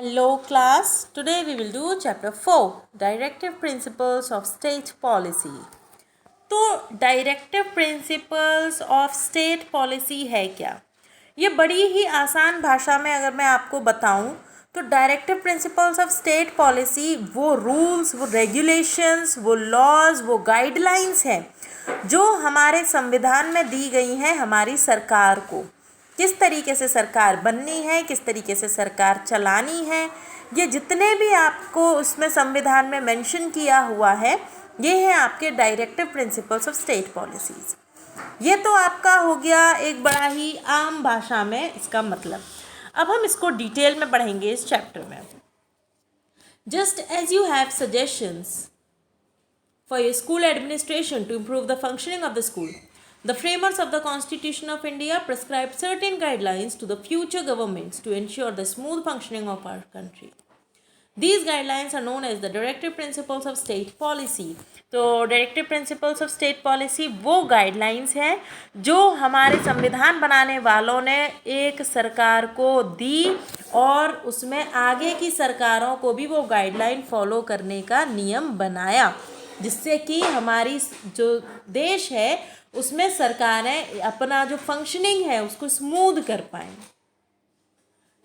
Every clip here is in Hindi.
Hello class, today we will do chapter 4 Directive Principles of State Policy. तो directive principles of state policy है क्या? ये बड़ी ही आसान भाषा में अगर मैं आपको बताऊं तो directive principles of state policy वो रूल्स, वो रेगुलेशंस, वो लॉज, वो गाइडलाइंस हैं जो हमारे संविधान में दी गई हैं हमारी सरकार को। किस तरीके से सरकार बननी है, किस तरीके से सरकार चलानी है, ये जितने भी आपको उसमें संविधान में मेंशन किया हुआ है ये है आपके directive principles of state policies. ये तो आपका हो गया एक बड़ा ही आम भाषा में इसका मतलब। अब हम इसको डिटेल में पढ़ेंगे इस चैप्टर में। Just as you have suggestions for your school administration to improve the functioning of the school, the framers of the Constitution of India prescribed certain guidelines to the future governments to ensure the smooth functioning of our country. These guidelines are known as the Directive Principles of State Policy. तो Directive Principles of State Policy वो guidelines हैं जो हमारे संविधान बनाने वालों ने एक सरकार को दी और उसमें आगे की सरकारों को भी वो गाइडलाइन फॉलो करने का नियम बनाया, जिससे कि हमारी जो देश है उसमें सरकारें अपना जो फंक्शनिंग है उसको स्मूथ कर पाएँ।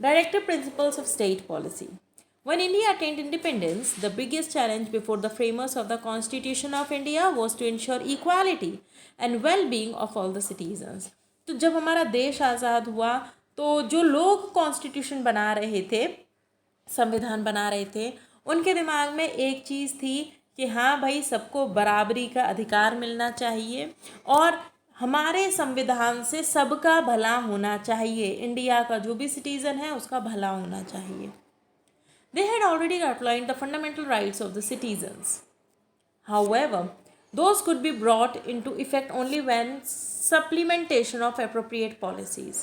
Directive principles of state policy. When India attained independence, the biggest challenge before the framers of the Constitution of India was to ensure equality and well-being of all the citizens. तो जब हमारा देश आज़ाद हुआ तो जो लोग कॉन्स्टिट्यूशन बना रहे थे, संविधान बना रहे थे, उनके दिमाग में एक चीज़ थी कि हाँ भाई सबको बराबरी का अधिकार मिलना चाहिए और हमारे संविधान से सबका भला होना चाहिए, इंडिया का जो भी सिटीज़न है उसका भला होना चाहिए। They had already outlined the fundamental rights of the citizens. However, those could be brought into effect only when supplementation of appropriate policies.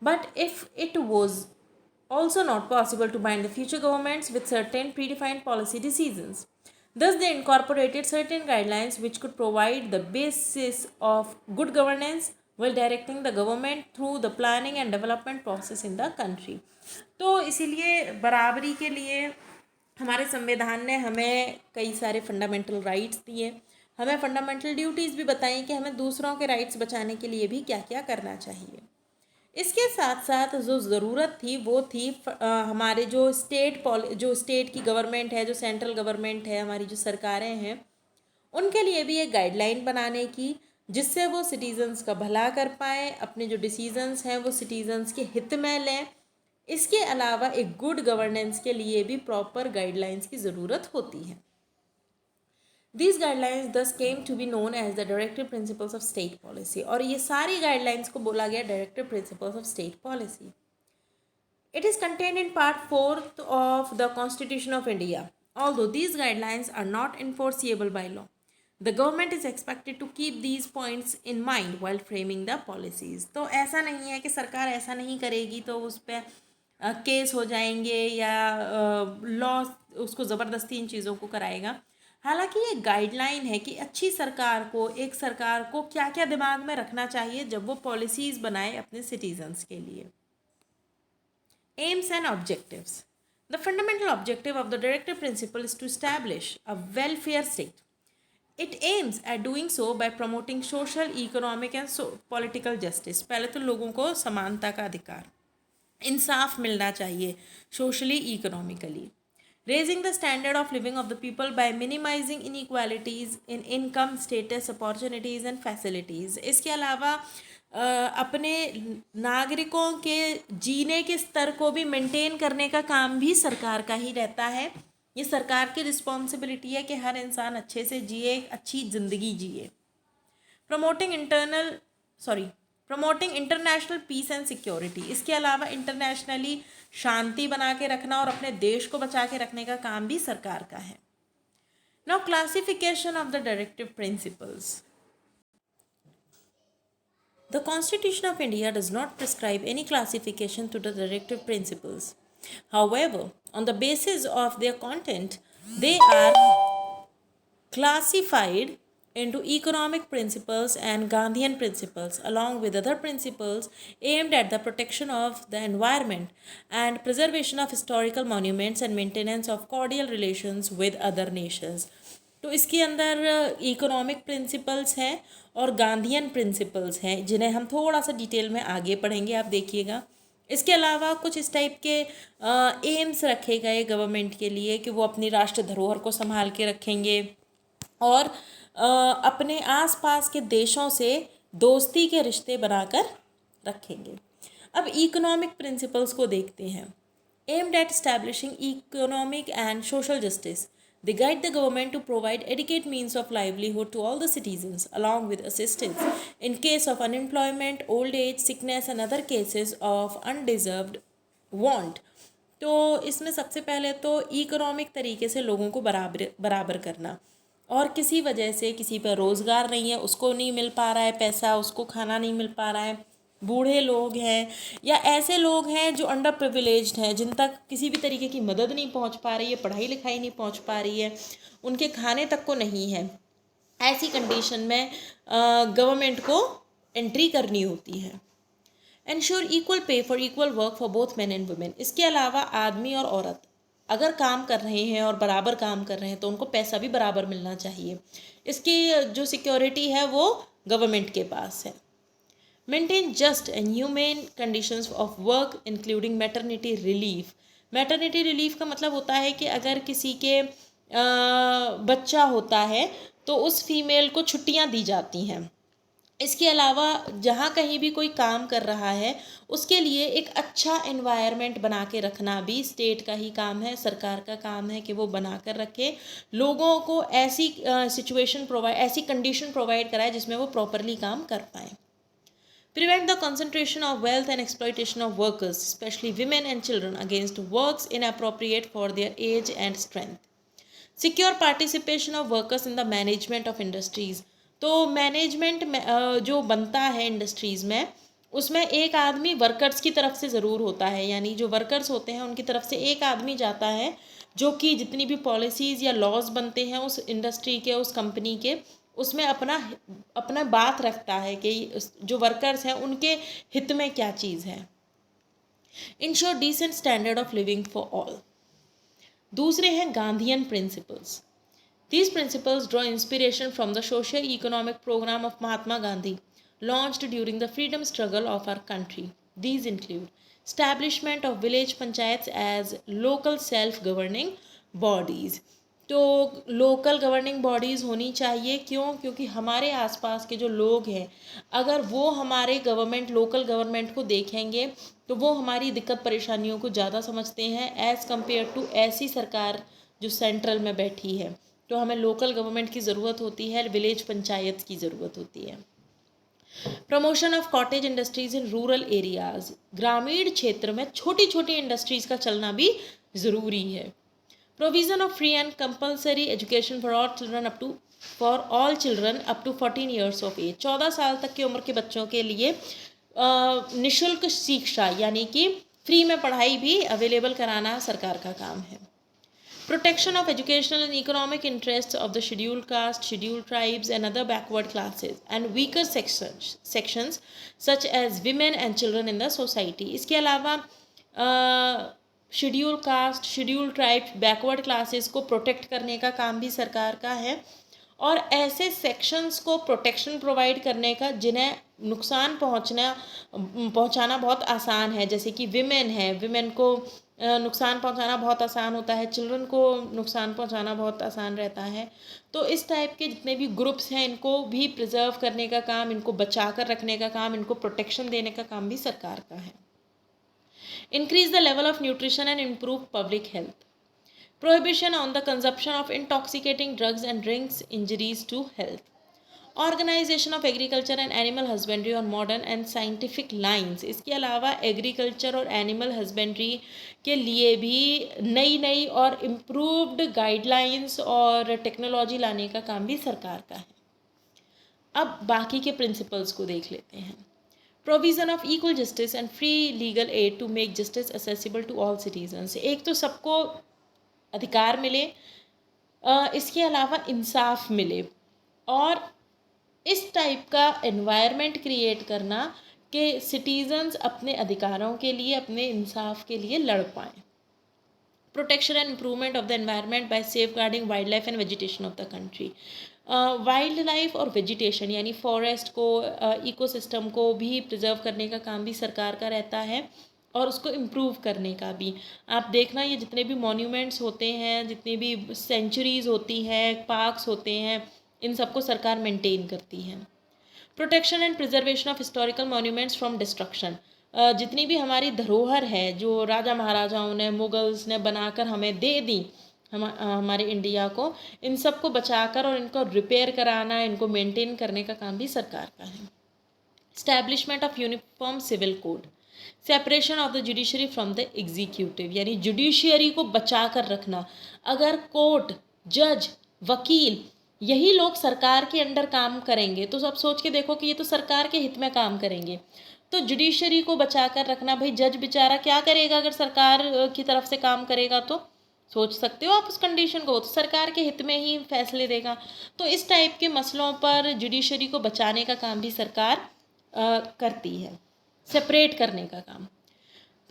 But if it was also not possible to bind the future governments with certain predefined policy decisions, thus they incorporated certain guidelines which could provide the basis of good governance while directing the government through the planning and development process in the country. तो इसीलिए बराबरी के लिए हमारे संविधान ने हमें कई सारे फंडामेंटल राइट्स दिए, हमें फंडामेंटल ड्यूटीज़ भी बताई कि हमें दूसरों के राइट्स बचाने के लिए भी क्या क्या करना चाहिए। इसके साथ साथ जो ज़रूरत थी वो थी हमारे जो स्टेट की गवर्नमेंट है, जो सेंट्रल गवर्नमेंट है, हमारी जो सरकारें हैं, उनके लिए भी एक गाइडलाइन बनाने की जिससे वो सिटीजन्स का भला कर पाएँ, अपने जो डिसीजंस हैं वो सिटीजन्स के हित में लें। इसके अलावा एक गुड गवर्नेंस के लिए भी प्रॉपर गाइडलाइंस की ज़रूरत होती है। These guidelines thus came to be known as the Directive Principles of State Policy. और ये सारी गाइडलाइंस को बोला गया Directive Principles of State Policy. It is contained in Part 4 of the Constitution of India. Although these guidelines are not enforceable by law, the government is expected to keep these points in mind while framing the policies. तो ऐसा नहीं है कि सरकार ऐसा नहीं करेगी तो उस पर केस हो जाएंगे या लॉ उसको ज़बरदस्ती इन चीज़ों को कराएगा। हालांकि ये गाइडलाइन है कि अच्छी सरकार को, एक सरकार को क्या क्या दिमाग में रखना चाहिए जब वो पॉलिसीज़ बनाए अपने सिटीजन्स के लिए। Aims and objectives. The fundamental objective of the directive principle is to establish a welfare state. It aims at doing so by promoting social, economic and political justice. पहले तो लोगों को समानता का अधिकार, इंसाफ मिलना चाहिए socially, economically. Raising the standard of living of the people by minimizing inequalities in income, status, opportunities and facilities. इसके अलावा अपने नागरिकों के जीने के स्तर को भी मेंटेन करने का काम भी सरकार का ही रहता है। ये सरकार की रिस्पॉन्सिबिलिटी है कि हर इंसान अच्छे से जिए, एक अच्छी ज़िंदगी जिए. Promoting international peace and security. इसके अलावा इंटरनेशनली शांति बना के रखना और अपने देश को बचा के रखने का काम भी सरकार का है. Now classification of the directive principles. The constitution of India does not prescribe any classification to the directive principles. However, on the basis of their content, they are classified into economic principles and Gandhian principles, along with other principles aimed at the protection of the environment and preservation of historical monuments and maintenance of cordial relations with other nations. तो इसके अंदर इकोनॉमिक प्रिंसिपल्स हैं और गांधीयन प्रिंसिपल्स हैं जिन्हें हम थोड़ा सा डिटेल में आगे पढ़ेंगे, आप देखिएगा। इसके अलावा कुछ इस टाइप के एम्स रखे गए गवर्नमेंट के लिए कि वो अपनी राष्ट्र धरोहर को संभाल के रखेंगे और अपने आसपास के देशों से दोस्ती के रिश्ते बनाकर रखेंगे। अब इकोनॉमिक प्रिंसिपल्स को देखते हैं। Aimed at establishing economic and social justice, they guide the government to provide adequate means of livelihood to all the citizens, along with assistance in case of unemployment, old age, sickness and other cases of undeserved want. तो इसमें सबसे पहले तो इकोनॉमिक तरीके से लोगों को बराबर करना, और किसी वजह से किसी पर रोज़गार नहीं है, उसको नहीं मिल पा रहा है पैसा, उसको खाना नहीं मिल पा रहा है, बूढ़े लोग हैं या ऐसे लोग हैं जो अंडर प्रिविलेज्ड हैं, जिन तक किसी भी तरीके की मदद नहीं पहुंच पा रही है, पढ़ाई लिखाई नहीं पहुंच पा रही है, उनके खाने तक को नहीं है, ऐसी कंडीशन में गवर्नमेंट को एंट्री करनी होती है। Ensure equal pay for equal work for both man and women, इसके अलावा आदमी और औरत अगर काम कर रहे हैं और बराबर काम कर रहे हैं तो उनको पैसा भी बराबर मिलना चाहिए। इसकी जो सिक्योरिटी है वो गवर्नमेंट के पास है। Maintain just and humane conditions of work including maternity relief. Maternity relief का मतलब होता है कि अगर किसी के बच्चा होता है तो उस फीमेल को छुट्टियां दी जाती हैं। इसके अलावा जहाँ कहीं भी कोई काम कर रहा है उसके लिए एक अच्छा एनवायरनमेंट बना के रखना भी स्टेट का ही काम है, सरकार का काम है कि वो बना कर रखे, लोगों को ऐसी सिचुएशन ऐसी कंडीशन प्रोवाइड कराए जिसमें वो प्रॉपरली काम कर पाएँ। Prevent the concentration of wealth and exploitation of workers, especially women and children, against works inappropriate for their age and strength. Secure participation of workers in the management of industries. तो मैनेजमेंट में जो बनता है इंडस्ट्रीज़ में उसमें एक आदमी वर्कर्स की तरफ से ज़रूर होता है, यानी जो वर्कर्स होते हैं उनकी तरफ से एक आदमी जाता है जो कि जितनी भी पॉलिसीज़ या लॉज बनते हैं उस इंडस्ट्री के, उस कंपनी के, उसमें अपना बात रखता है कि जो वर्कर्स हैं उनके हित में क्या चीज़ है। Ensure decent standard of living for all. दूसरे हैं Gandhian principles. These principles draw inspiration from the socio-economic program of Mahatma Gandhi, launched during the freedom struggle of our country. These include establishment of village panchayats as local self-governing bodies. तो लोकल गवर्निंग बॉडीज़ होनी चाहिए, क्योंकि हमारे आसपास के जो लोग हैं अगर वो हमारे लोकल गवर्नमेंट को देखेंगे तो वो हमारी दिक्कत परेशानियों को ज़्यादा समझते हैं एज़ कम्पेयर टू ऐसी सरकार जो सेंट्रल में बैठी है। तो हमें लोकल गवर्नमेंट की ज़रूरत होती है, विलेज पंचायत की ज़रूरत होती है। Promotion of cottage industries in rural areas, ग्रामीण क्षेत्र में छोटी छोटी इंडस्ट्रीज़ का चलना भी ज़रूरी है। Provision of free and compulsory education for all children up to 14 years of age, 14 साल तक की उम्र के बच्चों के लिए निःशुल्क शिक्षा यानी कि फ्री में पढ़ाई भी अवेलेबल कराना सरकार का काम है। Protection of educational and economic interests of the scheduled caste, scheduled tribes and other backward classes and weaker sections such as women and children in the society. इसके अलावा schedule caste, schedule tribe, backward classes को प्रोटेक्ट करने का काम भी सरकार का है और ऐसे सेक्शंस को प्रोटेक्शन प्रोवाइड करने का जिन्हें नुकसान पहुंचाना बहुत आसान है, जैसे कि विमेन है, विमेन को नुकसान पहुंचाना बहुत आसान होता है, चिल्ड्रन को नुकसान पहुंचाना बहुत आसान रहता है। तो इस टाइप के जितने भी ग्रुप्स हैं इनको भी प्रिजर्व करने का काम, इनको बचा कर रखने का काम, इनको प्रोटेक्शन देने का काम भी सरकार का है। Increase the level of nutrition and improve public health. Prohibition on the consumption of intoxicating drugs and drinks injuries to health. Organization of agriculture and animal husbandry on modern and scientific lines. इसके अलावा एग्रीकल्चर और एनिमल हस्बेंड्री के लिए भी नई और इम्प्रूव्ड गाइडलाइंस और टेक्नोलॉजी लाने का काम भी सरकार का है। अब बाकी के प्रिंसिपल्स को देख लेते हैं। Provision of equal justice and free legal aid to make justice accessible to all citizens. एक तो सबको अधिकार मिले, इसके अलावा इंसाफ मिले और इस टाइप का एनवायरनमेंट क्रिएट करना कि सिटीजन्स अपने अधिकारों के लिए, अपने इंसाफ के लिए लड़ पाएँ। Protection and improvement of the environment by safeguarding wildlife and vegetation of the country. Wildlife और वेजिटेशन यानी फॉरेस्ट को, इकोसिस्टम को भी प्रिजर्व करने का काम भी सरकार का रहता है और उसको इम्प्रूव करने का भी। आप देखना, ये जितने भी मॉन्यूमेंट्स होते हैं, जितनी भी सेंचुरीज होती हैं, पार्क्स होते हैं, इन सबको सरकार मेंटेन करती है। Protection and preservation of historical monuments from destruction. जितनी भी हमारी धरोहर है जो राजा महाराजाओं ने, मुगल्स ने बनाकर हमें दे दी, हमारे इंडिया को, इन सब को बचाकर और इनको रिपेयर कराना, इनको मेंटेन करने का काम भी सरकार का है। Establishment of uniform civil code, separation of the judiciary from the executive, यानी जुडिशियरी को बचा कर रखना। अगर कोर्ट, जज, वकील यही लोग सरकार के अंडर काम करेंगे तो सब सोच के देखो कि ये तो सरकार के हित में काम करेंगे। तो जुडिशरी को बचा कर रखना, भाई जज बेचारा क्या करेगा अगर सरकार की तरफ से काम करेगा, तो सोच सकते हो आप उस कंडीशन को, तो सरकार के हित में ही फैसले देगा। तो इस टाइप के मसलों पर जुडिशरी को बचाने का काम भी सरकार करती है, सेपरेट करने का काम।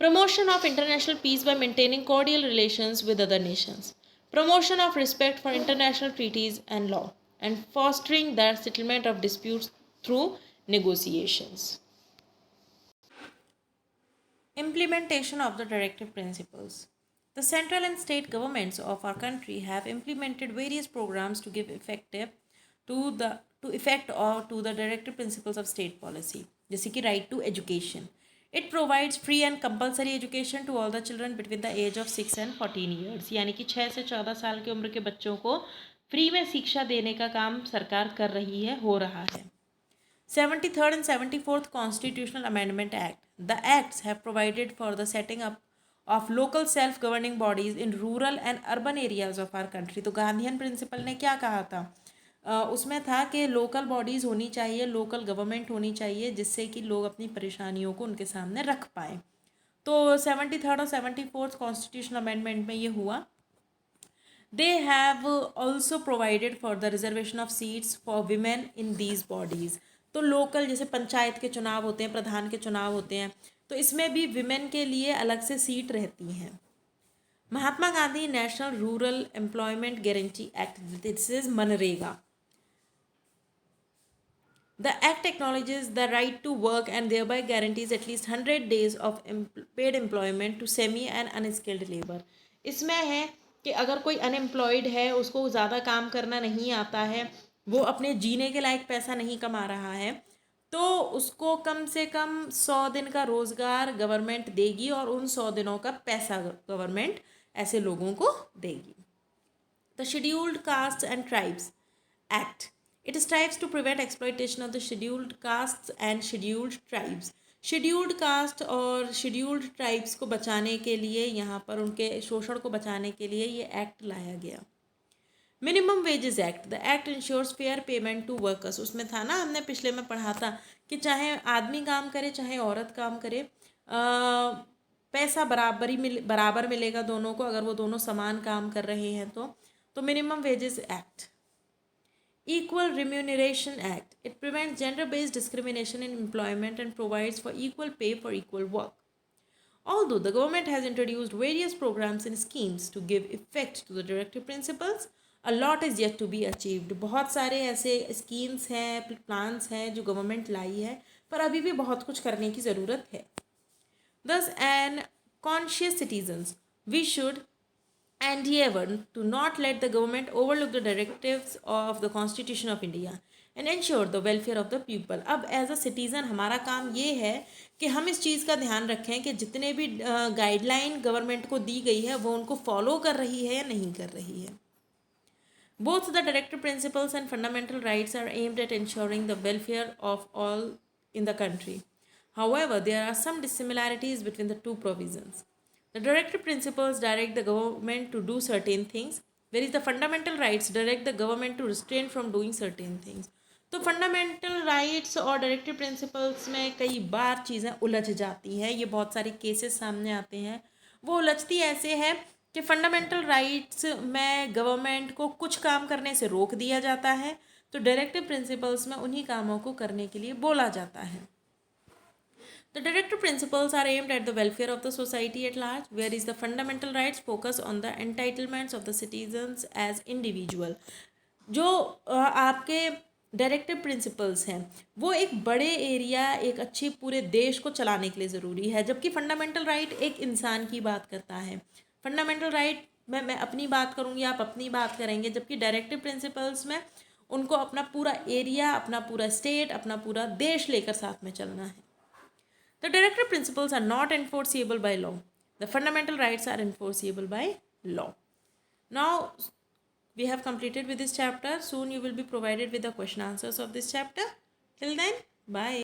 Promotion of international peace by maintaining cordial relations with other nations, promotion of respect for international treaties and law, and fostering the settlement of disputes through negotiations. Implementation of the directive principles. The central and state governments of our country have implemented various programs to give effect to the directive principles of state policy, जैसे कि right to education. It provides free and compulsory education to all the children between the age of 6 and 14 years, यानी कि 6 से 14 साल की उम्र के बच्चों को फ्री में शिक्षा देने का काम सरकार कर रही है, हो रहा है। 73rd and 74th Constitutional Amendment Act. The acts have provided for the setting up of local self-governing bodies in rural and urban areas of our country. तो गांधीयन प्रिंसिपल ने क्या कहा था? उसमें था कि लोकल बॉडीज़ होनी चाहिए, लोकल गवर्नमेंट होनी चाहिए, जिससे कि लोग अपनी परेशानियों को उनके सामने रख पाएँ। तो 73rd और 74th कॉन्स्टिट्यूशनल अमेंडमेंट में ये हुआ। They have also provided for the reservation of seats for women in these bodies. तो लोकल, जैसे पंचायत के चुनाव होते हैं, प्रधान के चुनाव होते हैं, तो इसमें भी विमेन के लिए अलग से सीट रहती हैं। Mahatma Gandhi national rural employment guarantee act, this is मनरेगा। The act acknowledges the right to work and thereby guarantees at least 100 days of paid employment to semi and unskilled labor. इसमें है कि अगर कोई अनएम्प्लॉयड है, उसको ज़्यादा काम करना नहीं आता है, वो अपने जीने के लायक पैसा नहीं कमा रहा है, तो उसको कम से कम 100 दिन का रोज़गार गवर्नमेंट देगी और उन 100 दिनों का पैसा गवर्नमेंट ऐसे लोगों को देगी। The scheduled caste and tribes act, it strives to prevent exploitation of the scheduled castes and scheduled tribes. Scheduled caste और शेड्यूल्ड ट्राइब्स को बचाने के लिए, यहाँ पर उनके शोषण को बचाने के लिए ये एक्ट लाया गया। Minimum wages act, the act ensures fair payment to workers. उसमें था ना, हमने पिछले में पढ़ा था कि चाहे आदमी काम करे चाहे औरत काम करे, पैसा बराबर मिलेगा दोनों को, अगर वो दोनों समान काम कर रहे हैं तो minimum wages act. Equal Remuneration Act, it prevents gender-based discrimination in employment and provides for equal pay for equal work. Although the government has introduced various programs and schemes to give effect to the directive principles, a lot is yet to be achieved. बहुत सारे ऐसे schemes हैं, plans हैं जो government लाई है, पर अभी भी बहुत कुछ करने की ज़रूरत है। Thus, as conscious citizens, we should endeavor to not let the government overlook the directives of the Constitution of India and ensure the welfare of the people. अब एज अ सिटीज़न हमारा काम ये है कि हम इस चीज़ का ध्यान रखें कि जितने भी गाइडलाइन गवर्नमेंट को दी गई है वो उनको फॉलो कर रही है या नहीं कर रही है। Both the directive principles and fundamental rights are aimed at ensuring the welfare of all in the country. However, there are some dissimilarities between the two provisions. The directive principles direct the government to do certain things, whereas the fundamental rights direct the government to refrain from doing certain things. तो फंडामेंटल राइट्स और डायरेक्टिव प्रिंसिपल्स में कई बार चीज़ें उलझ जाती हैं, ये बहुत सारे केसेस सामने आते हैं। वो उलझती ऐसे है कि फंडामेंटल राइट्स में गवर्नमेंट को कुछ काम करने से रोक दिया जाता है, तो डायरेक्टिव प्रिंसिपल्स में उन्हीं कामों को करने के लिए बोला जाता है. The directive principles are aimed at the welfare of the society at large, whereas the fundamental rights focus on the entitlements of the citizens as individual. जो आपके डायरेक्टिव प्रिंसिपल्स हैं वो एक बड़े एरिया, एक अच्छे पूरे देश को चलाने के लिए ज़रूरी है, जबकि फंडामेंटल राइट एक इंसान की बात करता है. फंडामेंटल राइट में मैं अपनी बात करूँगी, आप अपनी बात करेंगे, जबकि डायरेक्टिव प्रिंसिपल्स में उनको अपना पूरा एरिया, अपना पूरा स्टेट, अपना पूरा देश लेकर साथ में चलना है. The directive principles are not enforceable by law. The fundamental rights are enforceable by law. Now, we have completed with this chapter. Soon you will be provided with the question answers of this chapter. Till then, bye.